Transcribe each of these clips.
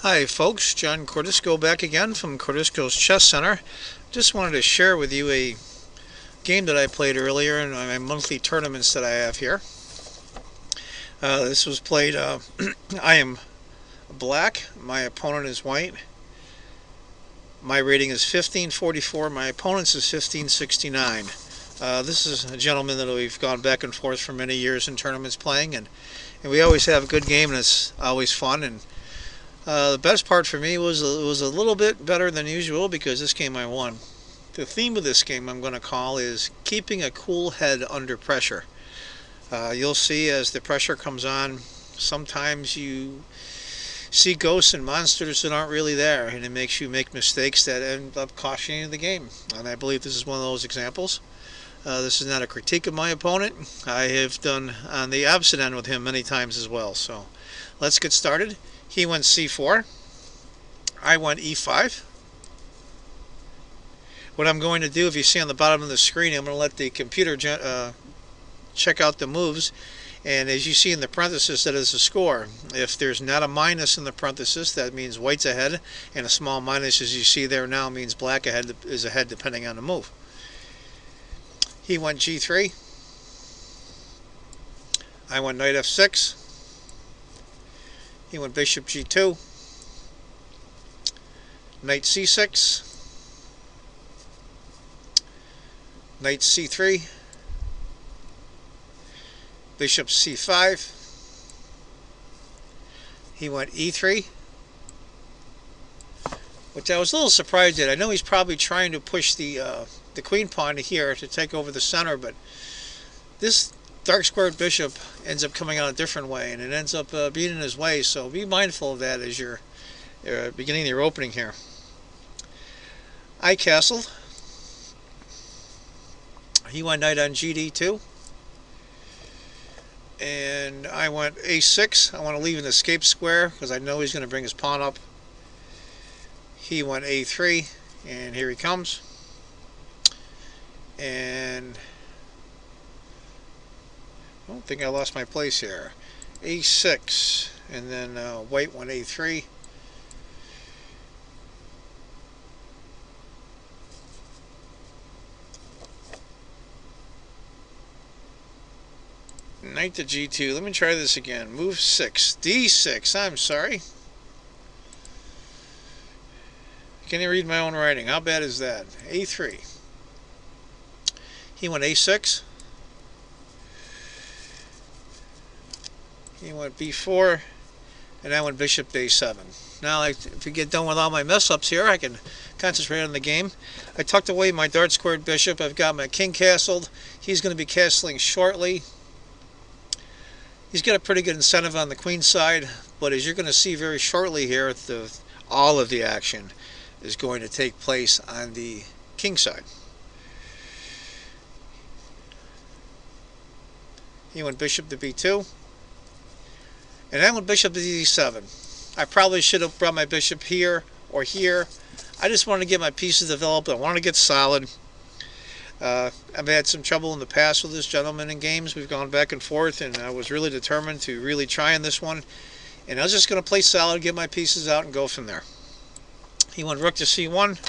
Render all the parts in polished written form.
Hi folks, John Cordisco back again from Cordisco's Chess Center. Just wanted to share with you a game that I played earlier in my monthly tournaments that I have here. This was played, I am black, my opponent is white. My rating is 1544, my opponent's is 1569. This is a gentleman that we've gone back and forth for many years in tournaments playing, and we always have a good game, and it's always fun. And the best part for me was it was a little bit better than usual because this game I won. The theme of this game I'm going to call is keeping a cool head under pressure. You'll see as the pressure comes on, sometimes you see ghosts and monsters that aren't really there, and it makes you make mistakes that end up costing you the game. And I believe this is one of those examples. This is not a critique of my opponent. I have done on the opposite end with him many times as well. So let's get started. He went c4. I went e5. What I'm going to do, if you see on the bottom of the screen, I'm going to let the computer check out the moves. And as you see in the parenthesis, that is the score. If there's not a minus in the parenthesis, that means white's ahead. And a small minus, as you see there now, means black is ahead depending on the move. He went g3. I went knight f6. He went bishop g2, knight c6, knight c3, bishop c5. He went e3, which I was a little surprised at. I know he's probably trying to push the queen pawn here to take over the center, but this dark squared bishop ends up coming out a different way, and it ends up being in his way, so be mindful of that as you're beginning your opening here. I castled. He went knight on gd2, and I went a6. I want to leave an escape square because I know he's going to bring his pawn up. He went a3, and here he comes. And I don't think I lost my place here. a6, and then white went a3. Knight to g2. Let me try this again. Move 6. d6. I'm sorry. Can't even read my own writing. How bad is that? a3. He went a6. He went b4, and I went bishop to a7. Now, if we get done with all my mess-ups here, I can concentrate on the game. I tucked away my dart-squared bishop. I've got my king castled. He's going to be castling shortly. He's got a pretty good incentive on the queen side, but as you're going to see very shortly here, all of the action is going to take place on the king side. He went bishop to b2. And I went bishop to d7. I probably should have brought my bishop here or here. I just wanted to get my pieces developed. I wanted to get solid. I've had some trouble in the past with this gentleman in games. We've gone back and forth, and I was really determined to really try in this one. And I was just going to play solid, get my pieces out, and go from there. He went rook to c1.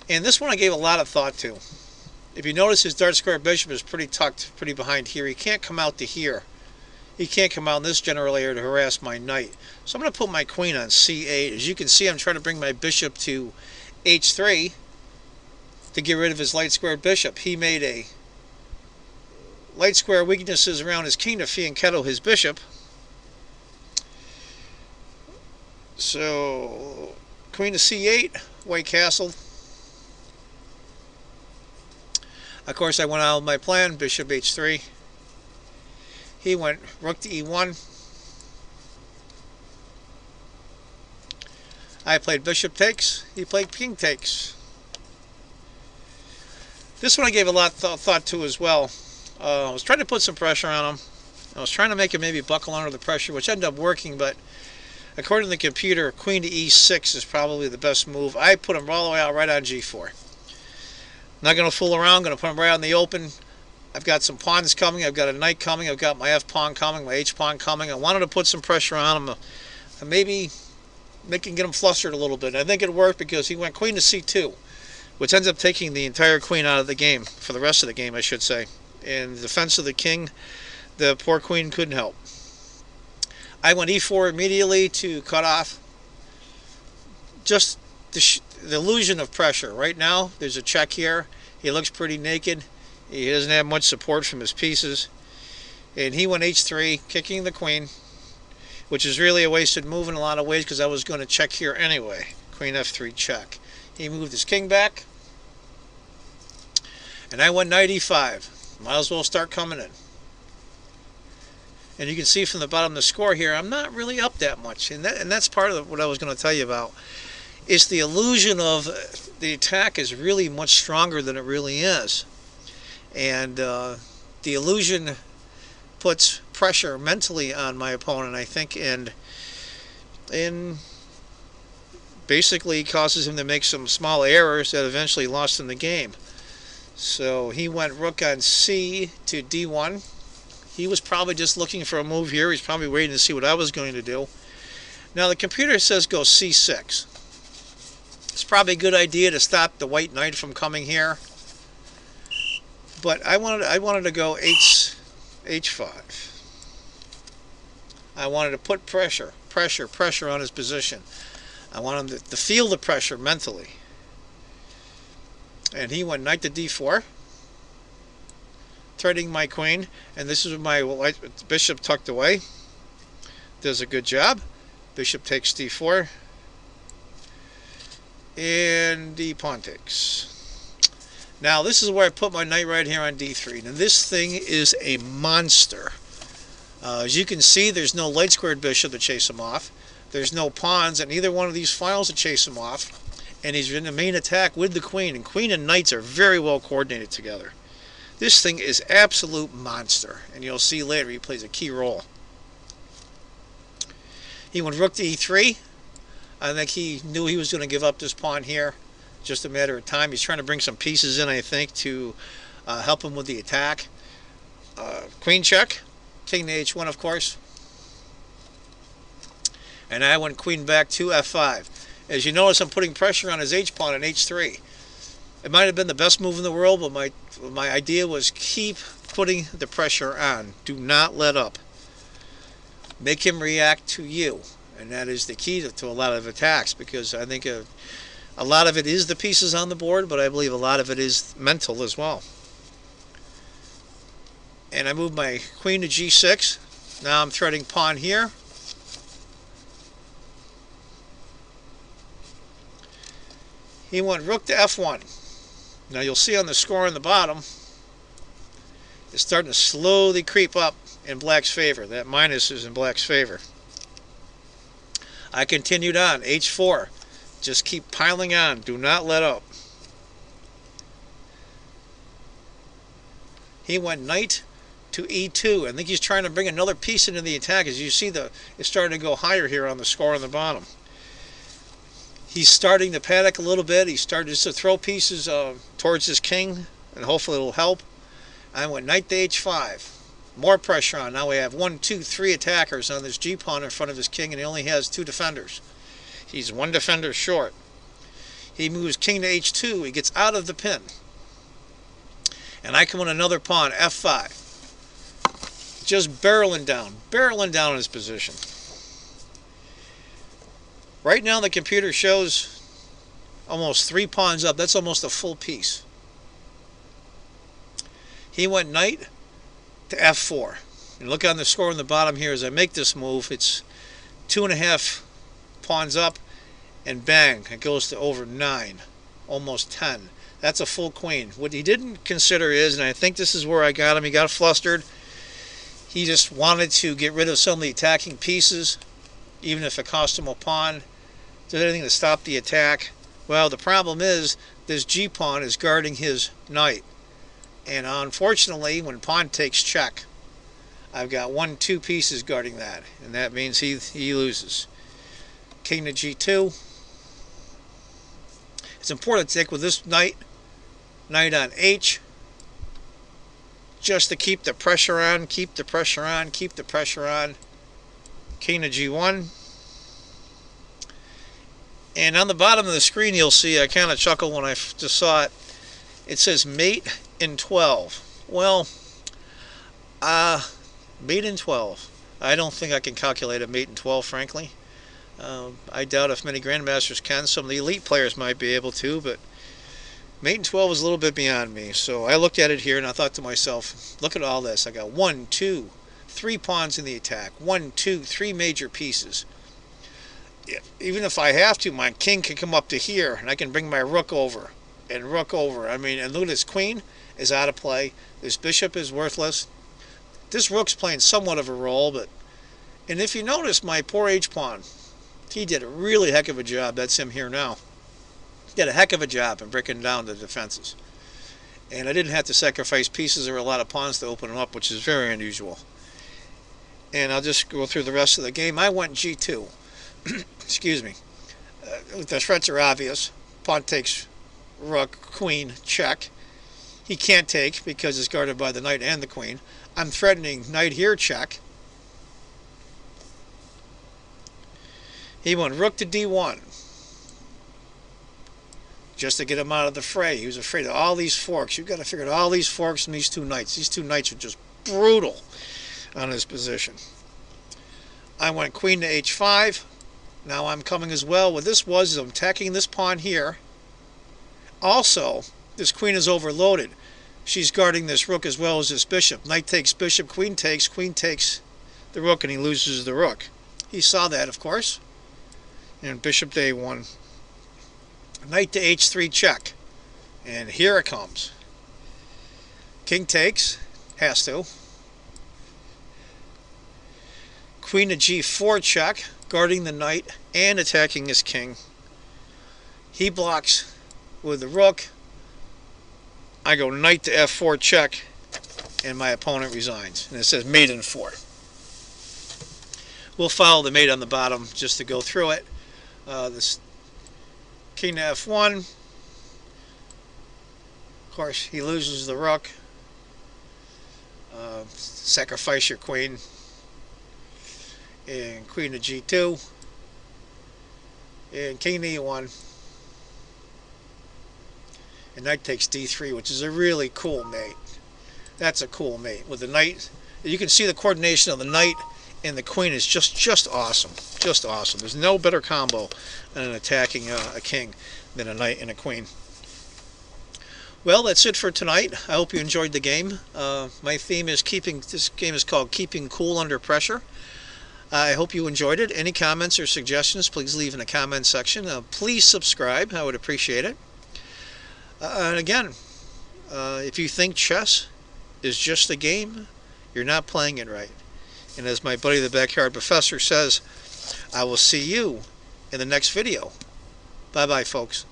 And this one I gave a lot of thought to. If you notice, his dart square bishop is pretty tucked, pretty behind here. He can't come out to here. He can't come out in this general area to harass my knight. So I'm going to put my queen on c8. As you can see, I'm trying to bring my bishop to h3 to get rid of his light squared bishop. He made a light square weaknesses around his king to fianchetto his bishop. So queen to c8, white castle. Of course, I went out with my plan, bishop h3. He went rook to e1. I played bishop takes. He played king takes. This one I gave a lot of thought to as well. I was trying to put some pressure on him. I was trying to make him maybe buckle under the pressure, which ended up working, but according to the computer, queen to e6 is probably the best move. I put him all the way out right on g4. Not going to fool around. I'm going to put him right out in the open. I've got some pawns coming. I've got a knight coming. I've got my f pawn coming, my h pawn coming. I wanted to put some pressure on him. Maybe get him flustered a little bit. I think it worked because he went queen to c2, which ends up taking the entire queen out of the game, for the rest of the game, I should say. In defense of the king, the poor queen couldn't help. I went e4 immediately to cut off just the illusion of pressure. Right now, there's a check here. He looks pretty naked. He doesn't have much support from his pieces. And he went h3, kicking the queen, which is really a wasted move in a lot of ways because I was going to check here anyway. Queen f3 check. He moved his king back. And I went knight e5. Might as well start coming in. And you can see from the bottom of the score here, I'm not really up that much. And that's part of what I was going to tell you about. It's the illusion of the attack is really much stronger than it really is. And the illusion puts pressure mentally on my opponent, I think, and basically causes him to make some small errors that eventually lost him the game. So he went rook on c to d1. He was probably just looking for a move here. He's probably waiting to see what I was going to do. Now the computer says go c6. It's probably a good idea to stop the white knight from coming here. But I wanted to go h5. I wanted to put pressure on his position. I want him to feel the pressure mentally. And he went knight to d4, threatening my queen. And this is my bishop tucked away. Does a good job. Bishop takes d4. And the pawn takes. Now this is where I put my knight right here on d3. Now this thing is a monster. As you can see, there's no light squared bishop to chase him off. There's no pawns at either one of these files to chase him off. And he's in the main attack with the queen. And queen and knights are very well coordinated together. This thing is absolute monster. And you'll see later he plays a key role. He went rook to e3. I think he knew he was going to give up this pawn here. Just a matter of time. He's trying to bring some pieces in, I think, to help him with the attack. Queen check. King to h1, of course. And I went queen back to f5. As you notice, I'm putting pressure on his h-pawn on h3. It might have been the best move in the world, but my idea was keep putting the pressure on. Do not let up. Make him react to you. And that is the key to a lot of attacks, because I think a lot of it is the pieces on the board, but I believe a lot of it is mental as well. And I moved my queen to g6. Now I'm threading pawn here. He went rook to f1. Now you'll see on the score on the bottom, it's starting to slowly creep up in black's favor. That minus is in black's favor. I continued on, h4. Just keep piling on. Do not let up. He went knight to e2. I think he's trying to bring another piece into the attack. As you see, it's starting to go higher here on the score on the bottom. He's starting to panic a little bit. He started to throw pieces towards his king, and hopefully it'll help. I went knight to h5. More pressure on. Now we have 1, 2, 3 attackers on this g-pawn in front of his king, and he only has 2 defenders. He's 1 defender short. He moves king to h2. He gets out of the pin. And I come on another pawn, f5. Just barreling down his position. Right now the computer shows almost 3 pawns up. That's almost a full piece. He went knight to f4. And look on the score on the bottom here as I make this move. It's 2.5 pawns up, and bang, it goes to over 9, almost 10. That's a full queen. What he didn't consider is, and I think this is where I got him, he got flustered. He just wanted to get rid of some of the attacking pieces, even if it cost him a pawn. Did anything to stop the attack. Well, the problem is this g-pawn is guarding his knight. And unfortunately, when pawn takes check, I've got 1, 2 pieces guarding that. And that means he loses. King to g2. It's important to take with this knight on h, just to keep the pressure on, keep the pressure on, keep the pressure on. King to g1. And on the bottom of the screen, you'll see, I kind of chuckled when I just saw it. It says mate in 12. Well, mate in 12. I don't think I can calculate a mate in 12, frankly. I doubt if many grandmasters can. Some of the elite players might be able to, but mate in 12 is a little bit beyond me. So I looked at it here and I thought to myself, look at all this. I got 1, 2, 3 pawns in the attack. 1, 2, 3 major pieces. Even if I have to, my king can come up to here and I can bring my rook over and rook over. I mean, and look at this, queen is out of play. This bishop is worthless. This rook's playing somewhat of a role, but, and if you notice, my poor h-pawn, he did a really heck of a job. That's him here now. He did a heck of a job in breaking down the defenses. And I didn't have to sacrifice pieces or a lot of pawns to open them up, which is very unusual. And I'll just go through the rest of the game. I went g2. Excuse me. The threats are obvious. Pawn takes rook, queen, check. He can't take because it's guarded by the knight and the queen. I'm threatening knight here, check. He went rook to d1 just to get him out of the fray. He was afraid of all these forks. You've got to figure out all these forks and these two knights. These two knights are just brutal on his position. I went queen to h5. Now I'm coming as well. What this was is I'm attacking this pawn here. Also, this queen is overloaded. She's guarding this rook as well as this bishop. Knight takes bishop, queen takes the rook, and he loses the rook. He saw that, of course. And bishop to a1. Knight to h3 check. And here it comes. King takes. Has to. Queen to g4 check. Guarding the knight and attacking his king. He blocks with the rook. I go knight to f4 check, and my opponent resigns. And it says mate in 4. We'll follow the mate on the bottom just to go through it. This king to f1. Of course, he loses the rook. Sacrifice your queen. And queen to g2. And king to e1. And knight takes d3, which is a really cool mate. That's a cool mate. With the knight, you can see the coordination of the knight and the queen is just awesome. Just awesome. There's no better combo than attacking a king than a knight and a queen. Well, that's it for tonight. I hope you enjoyed the game. My theme is this game is called Keeping Cool Under Pressure. I hope you enjoyed it. Any comments or suggestions, please leave in the comment section. Please subscribe. I would appreciate it. And again, if you think chess is just a game, you're not playing it right. And as my buddy the Backyard Professor says, I will see you in the next video. Bye-bye, folks.